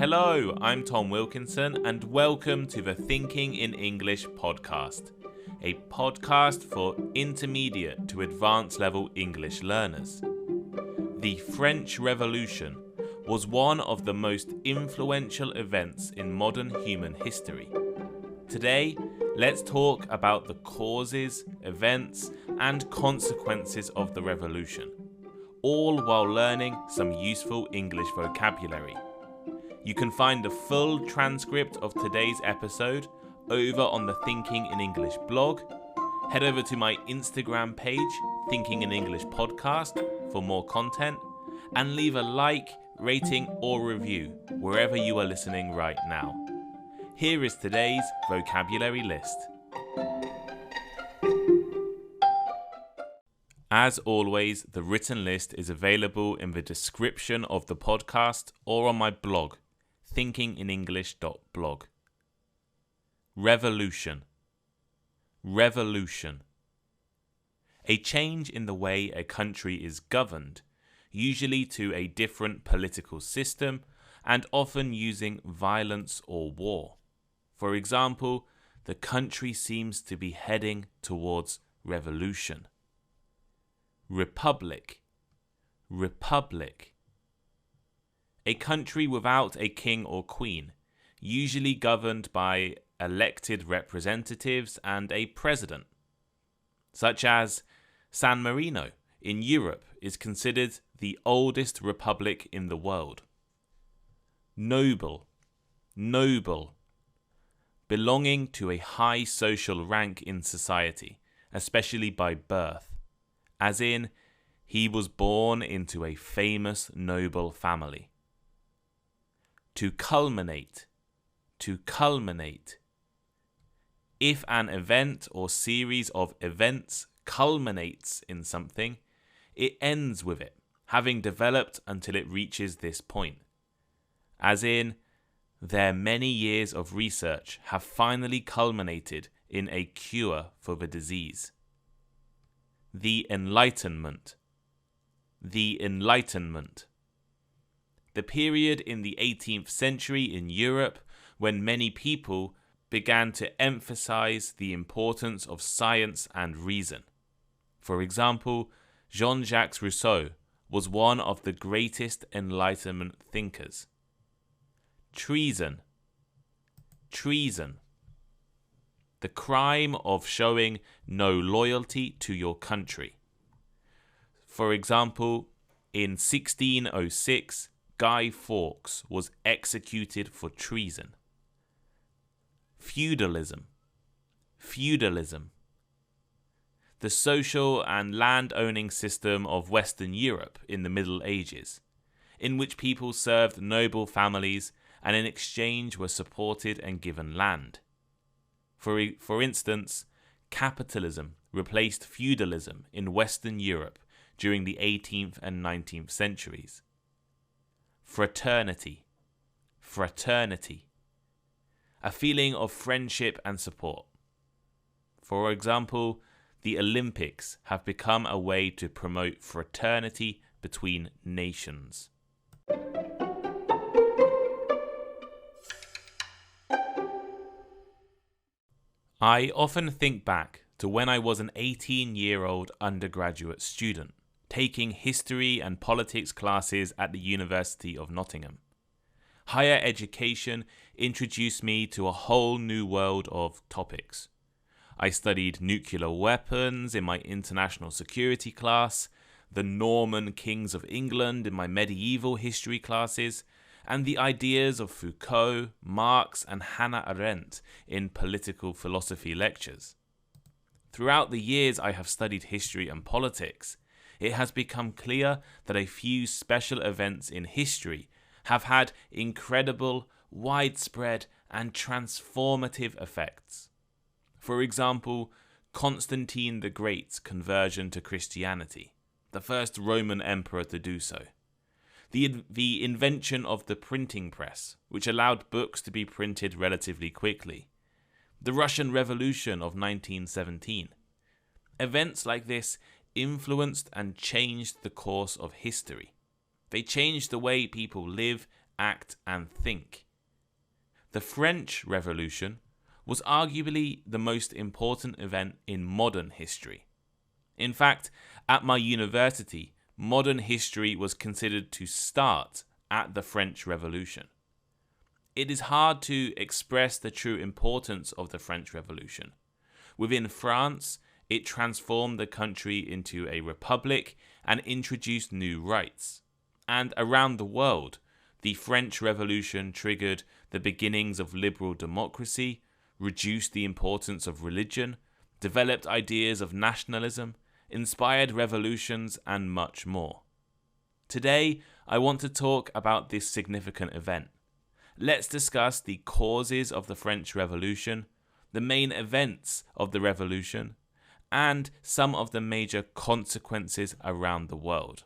Hello, I'm Tom Wilkinson and welcome to the Thinking in English podcast, a podcast for intermediate to advanced level English learners. The French Revolution was one of the most influential events in modern human history. Today, let's talk about the causes, events, and consequences of the revolution, all while learning some useful English vocabulary. You can find the full transcript of today's episode over on the Thinking in English blog. Head over to my Instagram page, Thinking in English Podcast, for more content, and leave a like, rating, or review wherever you are listening right now. Here is today's vocabulary list. As always, the written list is available in the description of the podcast or on my blog, thinkinginenglish.blog. Revolution. Revolution. A change in the way a country is governed, usually to a different political system and often using violence or war. For example, the country seems to be heading towards revolution. Republic. Republic. A country without a king or queen, usually governed by elected representatives and a president, such as San Marino in Europe is considered the oldest republic in the world. Noble. Noble. Belonging to a high social rank in society, especially by birth. As in, he was born into a famous noble family. To culminate. To culminate. If an event or series of events culminates in something, it ends with it, having developed until it reaches this point. As in, their many years of research have finally culminated in a cure for the disease. The Enlightenment. The Enlightenment. The period in the 18th century in Europe when many people began to emphasize the importance of science and reason. For example, Jean-Jacques Rousseau was one of the greatest Enlightenment thinkers. Treason. Treason. The crime of showing no loyalty to your country. For example, in 1606, Guy Fawkes was executed for treason. Feudalism. Feudalism. The social and land-owning system of Western Europe in the Middle Ages, in which people served noble families and in exchange were supported and given land. For instance, capitalism replaced feudalism in Western Europe during the 18th and 19th centuries. Fraternity. Fraternity. A feeling of friendship and support. For example, the Olympics have become a way to promote fraternity between nations. I often think back to when I was an 18-year-old undergraduate student, taking history and politics classes at the University of Nottingham. Higher education introduced me to a whole new world of topics. I studied nuclear weapons in my international security class, the Norman kings of England in my medieval history classes, and the ideas of Foucault, Marx, and Hannah Arendt in political philosophy lectures. Throughout the years I have studied history and politics, it has become clear that a few special events in history have had incredible, widespread, and transformative effects. For example, Constantine the Great's conversion to Christianity, the first Roman emperor to do so. The invention of the printing press, which allowed books to be printed relatively quickly. The Russian Revolution of 1917. Events like this influenced and changed the course of history. They changed the way people live act, and think. The French Revolution was arguably the most important event in modern history. In fact, at my university, modern history was considered to start at the French Revolution. It is hard to express the true importance of the French Revolution. Within France, it transformed the country into a republic and introduced new rights. And around the world, the French Revolution triggered the beginnings of liberal democracy, reduced the importance of religion, developed ideas of nationalism, inspired revolutions, and much more. Today, I want to talk about this significant event. Let's discuss the causes of the French Revolution, the main events of the revolution, and some of the major consequences around the world.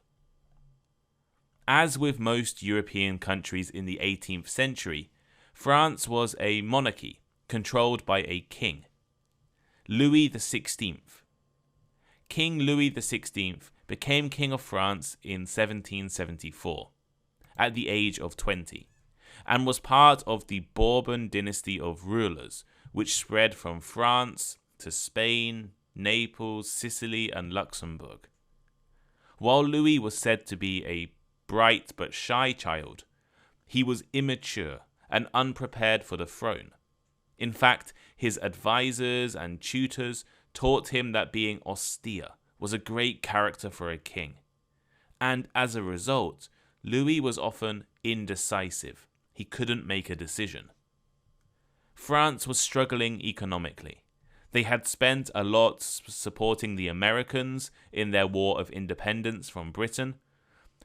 As with most European countries in the 18th century, France was a monarchy controlled by a king, Louis XVI. King Louis XVI became King of France in 1774, at the age of 20, and was part of the Bourbon dynasty of rulers, which spread from France to Spain, Naples, Sicily, and Luxembourg. While Louis was said to be a bright but shy child, he was immature and unprepared for the throne. In fact, his advisors and tutors taught him that being austere was a great character for a king. And as a result, Louis was often indecisive. He couldn't make a decision. France was struggling economically. They had spent a lot supporting the Americans in their war of independence from Britain.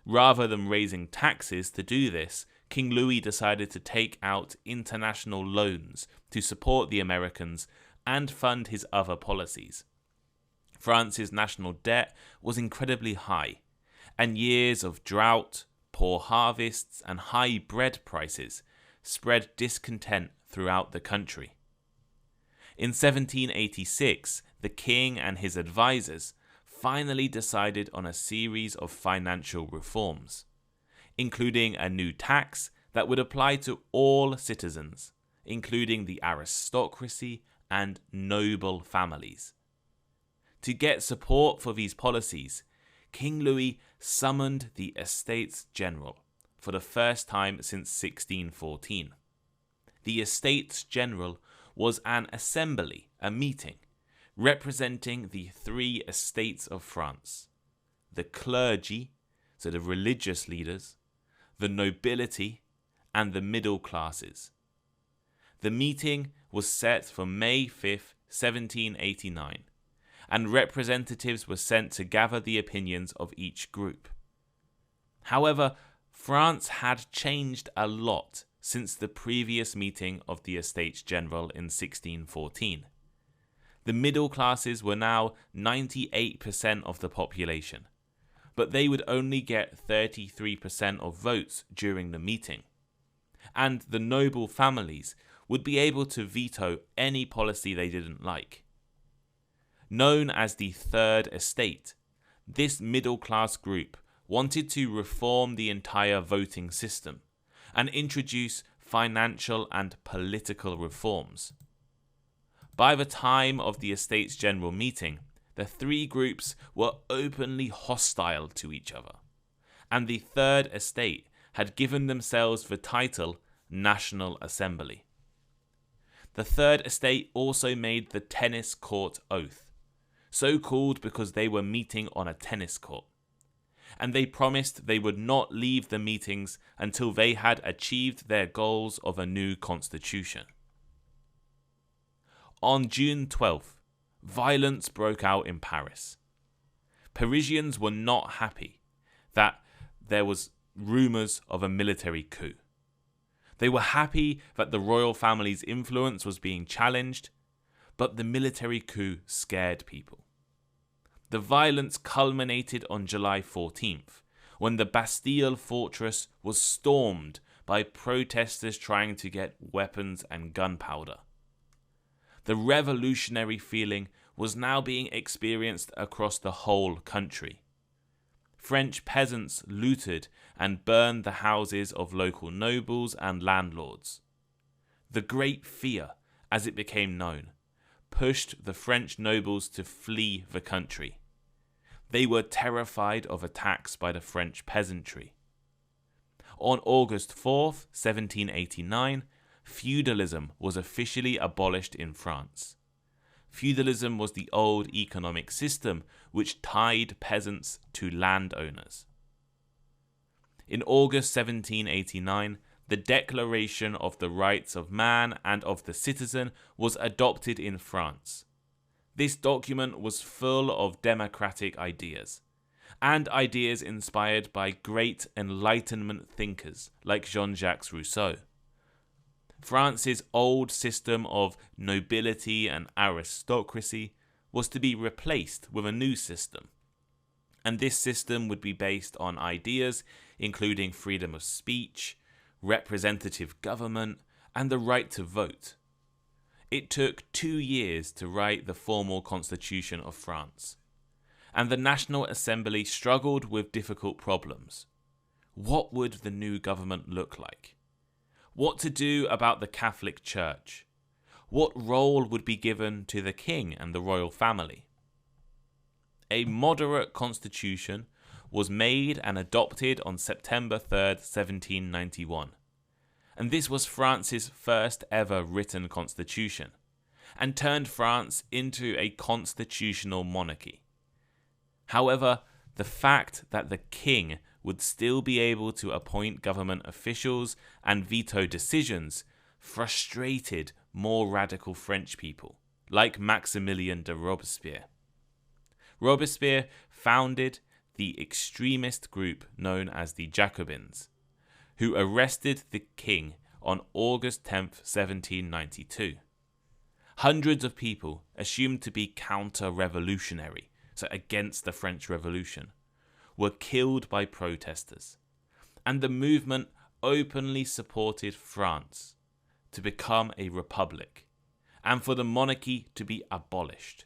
Rather than raising taxes to do this, King Louis decided to take out international loans to support the Americans and fund his other policies. France's national debt was incredibly high, and years of drought, poor harvests, and high bread prices spread discontent throughout the country. In 1786, the king and his advisors finally decided on a series of financial reforms, including a new tax that would apply to all citizens, including the aristocracy and noble families. To get support for these policies, King Louis summoned the Estates General for the first time since 1614. The Estates General was an assembly, a meeting, representing the three estates of France: the clergy, so the religious leaders, the nobility, and the middle classes. The meeting was set for May 5th, 1789, and representatives were sent to gather the opinions of each group. However, France had changed a lot since the previous meeting of the Estates General in 1614. The middle classes were now 98% of the population, but they would only get 33% of votes during the meeting. And the noble families would be able to veto any policy they didn't like. Known as the Third Estate, this middle-class group wanted to reform the entire voting system and introduce financial and political reforms. By the time of the Estates General meeting, the three groups were openly hostile to each other, and the Third Estate had given themselves the title National Assembly. The Third Estate also made the tennis court oath, so called because they were meeting on a tennis court, and they promised they would not leave the meetings until they had achieved their goals of a new constitution. On June 12th, violence broke out in Paris. Parisians were not happy that there was rumours of a military coup. They were happy that the royal family's influence was being challenged, but the military coup scared people. The violence culminated on July 14th, when the Bastille fortress was stormed by protesters trying to get weapons and gunpowder. The revolutionary feeling was now being experienced across the whole country. French peasants looted and burned the houses of local nobles and landlords. The Great Fear, as it became known, pushed the French nobles to flee the country. They were terrified of attacks by the French peasantry. On August 4th, 1789, feudalism was officially abolished in France. Feudalism was the old economic system which tied peasants to landowners. In August 1789, the Declaration of the Rights of Man and of the Citizen was adopted in France. This document was full of democratic ideas, and ideas inspired by great Enlightenment thinkers like Jean-Jacques Rousseau. France's old system of nobility and aristocracy was to be replaced with a new system, and this system would be based on ideas including freedom of speech, representative government, and the right to vote. It took 2 years to write the formal constitution of France, and the National Assembly struggled with difficult problems. What would the new government look like? What to do about the Catholic Church? What role would be given to the king and the royal family? A moderate constitution was made and adopted on September 3rd, 1791. And this was France's first ever written constitution, and turned France into a constitutional monarchy. However, the fact that the king would still be able to appoint government officials and veto decisions frustrated more radical French people, like Maximilien de Robespierre. Robespierre founded the extremist group known as the Jacobins, who arrested the king on August 10th, 1792. Hundreds of people, assumed to be counter-revolutionary, so against the French Revolution, were killed by protesters, and the movement openly supported France to become a republic, and for the monarchy to be abolished.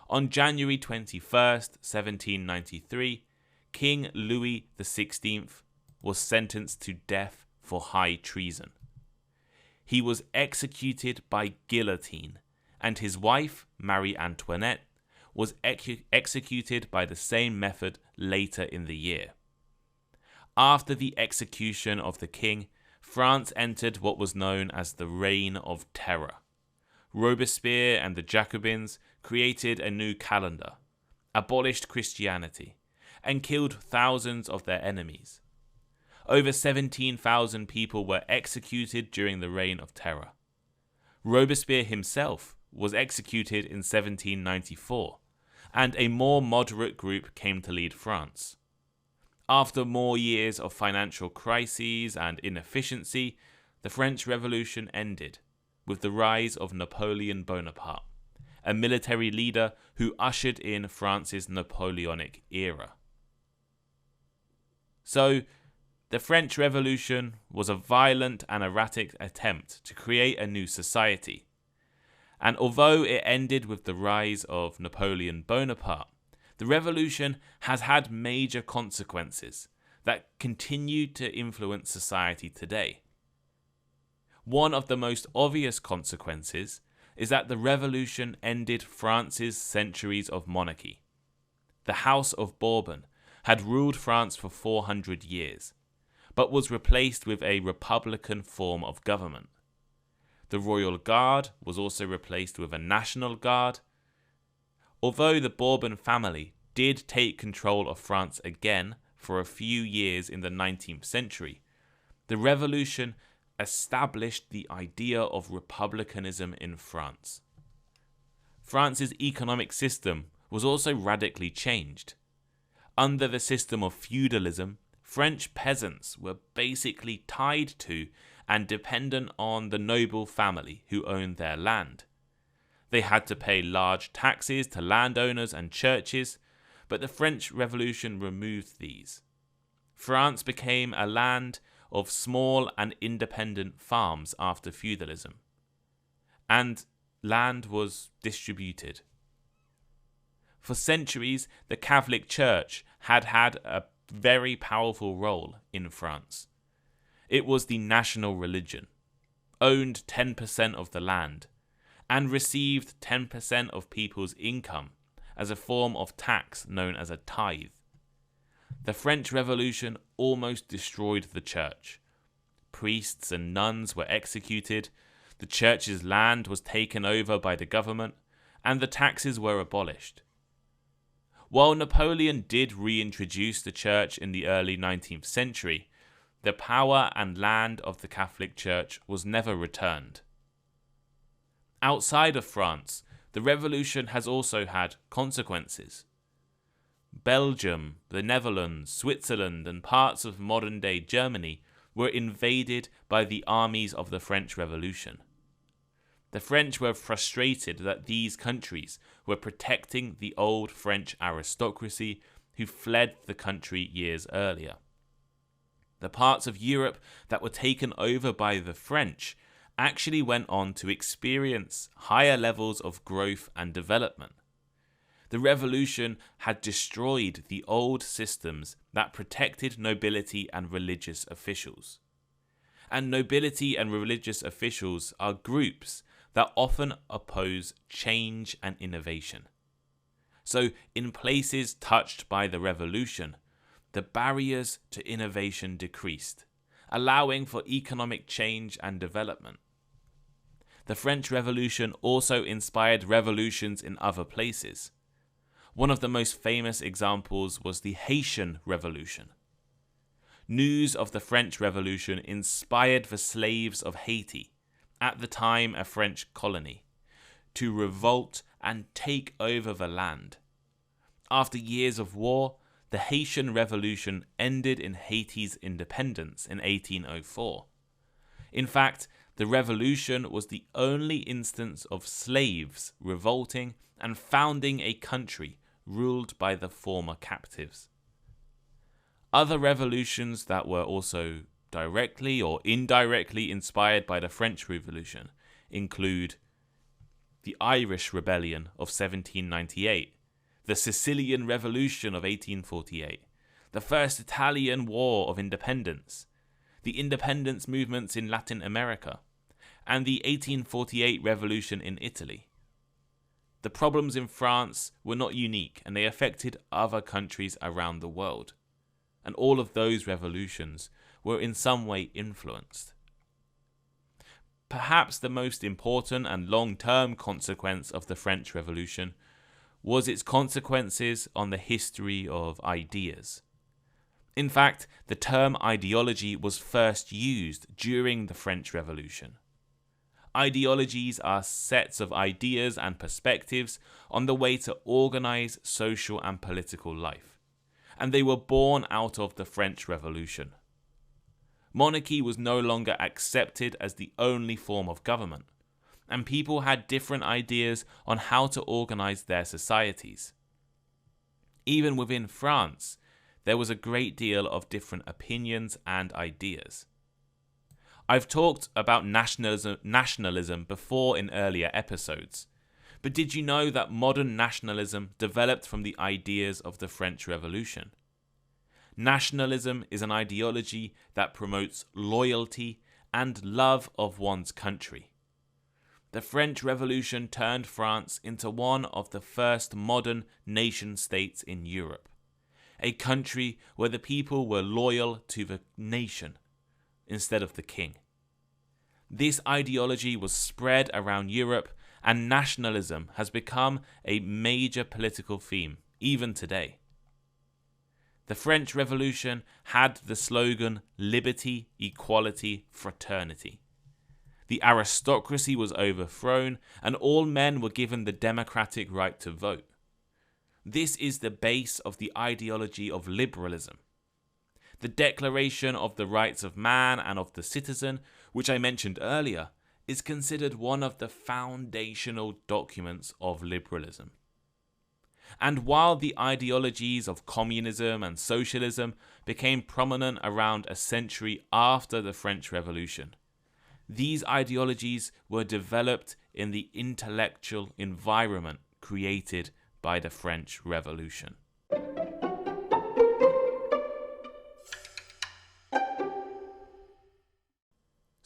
On January 21st, 1793, King Louis XVI was sentenced to death for high treason. He was executed by guillotine, and his wife, Marie Antoinette, was executed by the same method later in the year. After the execution of the king, France entered what was known as the Reign of Terror. Robespierre and the Jacobins created a new calendar, abolished Christianity, and killed thousands of their enemies. Over 17,000 people were executed during the Reign of Terror. Robespierre himself was executed in 1794, and a more moderate group came to lead France. After more years of financial crises and inefficiency, the French Revolution ended with the rise of Napoleon Bonaparte, a military leader who ushered in France's Napoleonic era. So, the French Revolution was a violent and erratic attempt to create a new society. And although it ended with the rise of Napoleon Bonaparte, the revolution has had major consequences that continue to influence society today. One of the most obvious consequences is that the revolution ended France's centuries of monarchy. The House of Bourbon had ruled France for 400 years, but was replaced with a republican form of government. The Royal Guard was also replaced with a National Guard. Although the Bourbon family did take control of France again for a few years in the 19th century, the revolution established the idea of republicanism in France. France's economic system was also radically changed. Under the system of feudalism, French peasants were basically tied to and dependent on the noble family who owned their land. They had to pay large taxes to landowners and churches, but the French Revolution removed these. France became a land of small and independent farms after feudalism, and land was distributed. For centuries, the Catholic Church had had a very powerful role in France. It was the national religion, owned 10% of the land, and received 10% of people's income as a form of tax known as a tithe. The French Revolution almost destroyed the church. Priests and nuns were executed, the church's land was taken over by the government, and the taxes were abolished. While Napoleon did reintroduce the church in the early 19th century, the power and land of the Catholic Church was never returned. Outside of France, the revolution has also had consequences. Belgium, the Netherlands, Switzerland, and parts of modern-day Germany were invaded by the armies of the French Revolution. The French were frustrated that these countries were protecting the old French aristocracy who fled the country years earlier. The parts of Europe that were taken over by the French actually went on to experience higher levels of growth and development. The revolution had destroyed the old systems that protected nobility and religious officials. And nobility and religious officials are groups that often oppose change and innovation. So, in places touched by the revolution, the barriers to innovation decreased, allowing for economic change and development. The French Revolution also inspired revolutions in other places. One of the most famous examples was the Haitian Revolution. News of the French Revolution inspired the slaves of Haiti, at the time a French colony, to revolt and take over the land. After years of war, the Haitian Revolution ended in Haiti's independence in 1804. In fact, the revolution was the only instance of slaves revolting and founding a country ruled by the former captives. Other revolutions that were also directly or indirectly inspired by the French Revolution include the Irish Rebellion of 1798, the Sicilian Revolution of 1848, the First Italian War of Independence, the independence movements in Latin America, and the 1848 Revolution in Italy. The problems in France were not unique, and they affected other countries around the world. And all of those revolutions were in some way influenced. Perhaps the most important and long-term consequence of the French Revolution was its consequences on the history of ideas. In fact, the term ideology was first used during the French Revolution. Ideologies are sets of ideas and perspectives on the way to organize social and political life, and they were born out of the French Revolution. Monarchy was no longer accepted as the only form of government, and people had different ideas on how to organize their societies. Even within France, there was a great deal of different opinions and ideas. I've talked about nationalism before in earlier episodes, but did you know that modern nationalism developed from the ideas of the French Revolution? Nationalism is an ideology that promotes loyalty and love of one's country. The French Revolution turned France into one of the first modern nation-states in Europe, a country where the people were loyal to the nation instead of the king. This ideology was spread around Europe, and nationalism has become a major political theme, even today. The French Revolution had the slogan liberty, equality, fraternity. The aristocracy was overthrown, and all men were given the democratic right to vote. This is the base of the ideology of liberalism. The Declaration of the Rights of Man and of the Citizen, which I mentioned earlier, is considered one of the foundational documents of liberalism. And while the ideologies of communism and socialism became prominent around a century after the French Revolution, these ideologies were developed in the intellectual environment created by the French Revolution.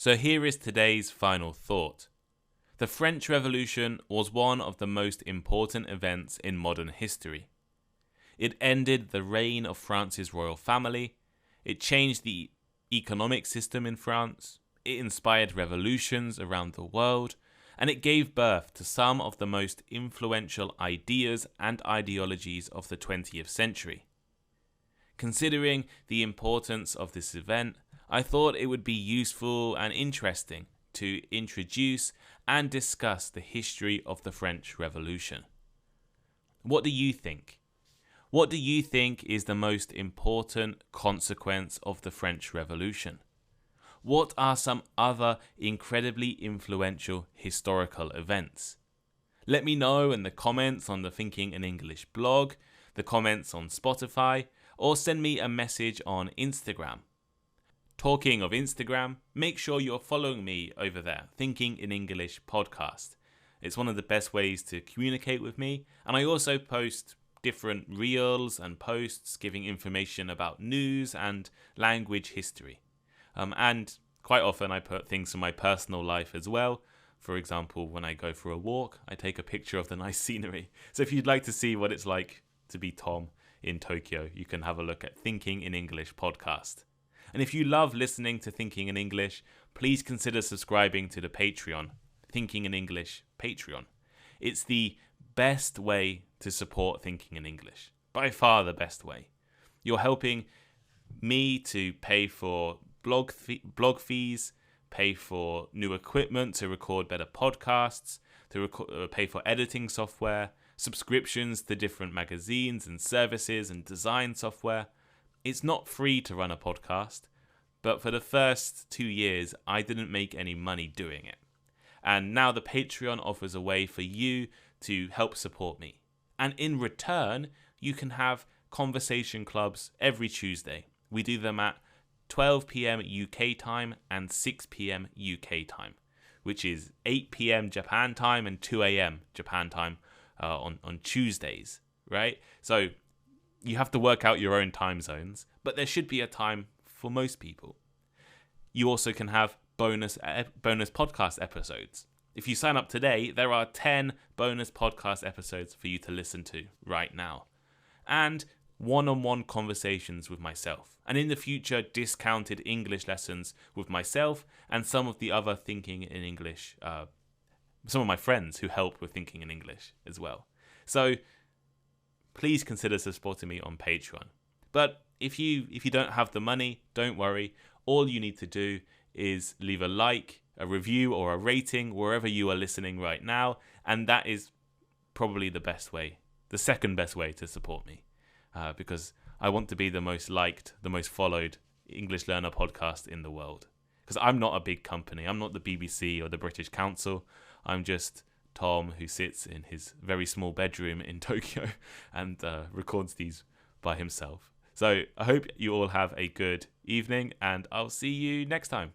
So here is today's final thought. The French Revolution was one of the most important events in modern history. It ended the reign of France's royal family, it changed the economic system in France, it inspired revolutions around the world, and it gave birth to some of the most influential ideas and ideologies of the 20th century. Considering the importance of this event, I thought it would be useful and interesting to introduce and discuss the history of the French Revolution. What do you think? What do you think is the most important consequence of the French Revolution? What are some other incredibly influential historical events? Let me know in the comments on the Thinking in English blog, the comments on Spotify, or send me a message on Instagram. Talking of Instagram, make sure you're following me over there, Thinking in English podcast. It's one of the best ways to communicate with me, and I also post different reels and posts giving information about news and language history. And quite often I put things from my personal life as well. For example, when I go for a walk, I take a picture of the nice scenery. So if you'd like to see what it's like to be Tom in Tokyo, you can have a look at Thinking in English podcast. And if you love listening to Thinking in English, please consider subscribing to the Patreon, Thinking in English Patreon. It's the best way to support Thinking in English. By far the best way. You're helping me to pay for blog fees, pay for new equipment to record better podcasts, to pay for editing software, subscriptions to different magazines and services and design software. It's not free to run a podcast, but for the first 2 years, I didn't make any money doing it. And now the Patreon offers a way for you to help support me. And in return, you can have conversation clubs every Tuesday. We do them at 12 p.m. UK time and 6 p.m. UK time, which is 8 p.m. Japan time and 2 a.m. Japan time on Tuesdays, right? So you have to work out your own time zones, but there should be a time for most people. You also can have bonus podcast episodes. If you sign up today, there are 10 bonus podcast episodes for you to listen to right now. And one-on-one conversations with myself. And in the future, discounted English lessons with myself and some of the other Thinking in English, some of my friends who help with Thinking in English as well. So please consider supporting me on Patreon. But if you don't have the money, don't worry. All you need to do is leave a like, a review, or a rating wherever you are listening right now, and that is probably the best way, the second best way to support me, because I want to be the most liked, the most followed English learner podcast in the world. Because I'm not a big company. I'm not the BBC or the British Council. I'm just Tom, who sits in his very small bedroom in Tokyo and records these by himself. So I hope you all have a good evening, and I'll see you next time.